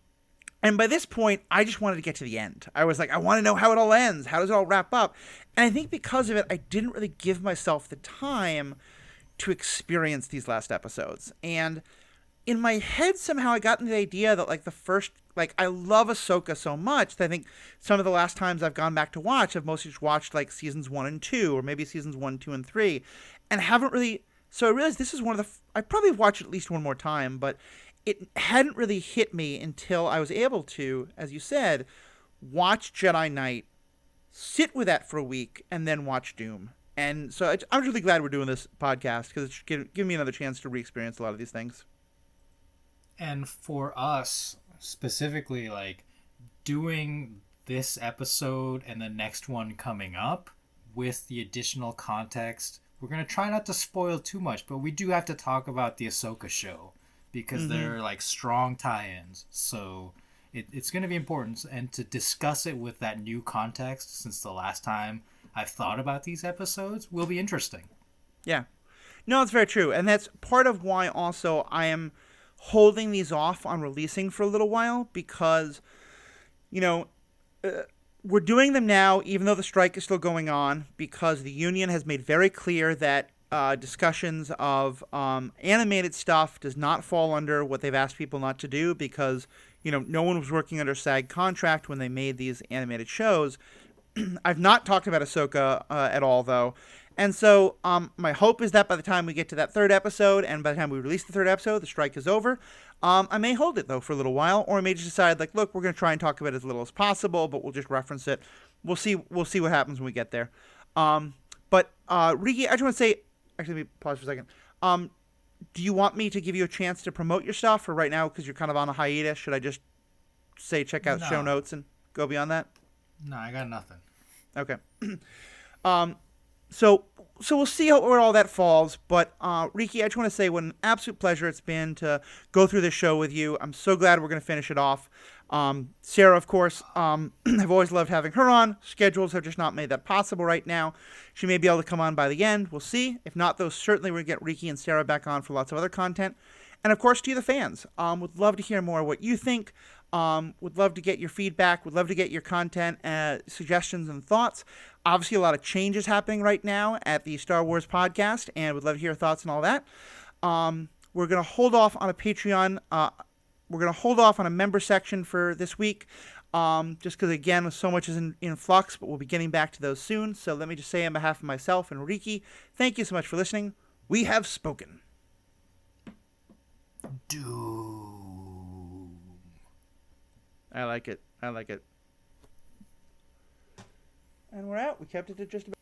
by this point, I just wanted to get to the end. I was like, I want to know how it all ends. How does it all wrap up? And I think because of it, I didn't really give myself the time to experience these last episodes. And in my head, somehow I got into the idea that I love Ahsoka so much that I think some of the last times I've gone back to watch, I've mostly just watched like seasons 1 and 2, or maybe seasons 1, 2, and 3, and haven't really. So I realized this is one of the. I probably watched it at least one more time, but it hadn't really hit me until I was able to, as you said, watch Jedi Knight, sit with that for a week, and then watch Doom. And so I'm really glad we're doing this podcast because it's giving me another chance to re-experience a lot of these things. And for us specifically, like doing this episode and the next one coming up with the additional context, we're going to try not to spoil too much, but we do have to talk about the Ahsoka show because they're like strong tie-ins. So it's going to be important, and to discuss it with that new context since the last time I've thought about these episodes will be interesting. Yeah. No, it's very true. And that's part of why also I am holding these off on releasing for a little while because, we're doing them now even though the strike is still going on because the union has made very clear that discussions of animated stuff does not fall under what they've asked people not to do because, no one was working under SAG contract when they made these animated shows. I've not talked about Ahsoka at all, though. And so my hope is that by the time we get to that third episode and by the time we release the third episode, the strike is over. I may hold it, though, for a little while, or I may just decide, like, look, we're going to try and talk about it as little as possible, but we'll just reference it. We'll see what happens when we get there. But Riki, I just want to say, actually, let me pause for a second. Do you want me to give you a chance to promote your stuff, or right now, because you're kind of on a hiatus, should I just say check out show notes and go beyond that? No, I got nothing. Okay. So we'll see where all that falls. But Riki, I just want to say what an absolute pleasure it's been to go through this show with you. I'm so glad we're going to finish it off. Sarah, of course, I've always loved having her on. Schedules have just not made that possible right now. She may be able to come on by the end. We'll see. If not, though, certainly we'll get Riki and Sarah back on for lots of other content. And, of course, to you, the fans, would love to hear more of what you think. Would love to get your feedback. Would love to get your content, suggestions, and thoughts. Obviously, a lot of changes happening right now at the Star Wars podcast, and would love to hear your thoughts and all that. We're going to hold off on a Patreon. We're going to hold off on a member section for this week, just because, again, so much is in flux, but we'll be getting back to those soon. So let me just say on behalf of myself and Riki, thank you so much for listening. We have spoken. Doom. I like it. And we're out. We kept it to just about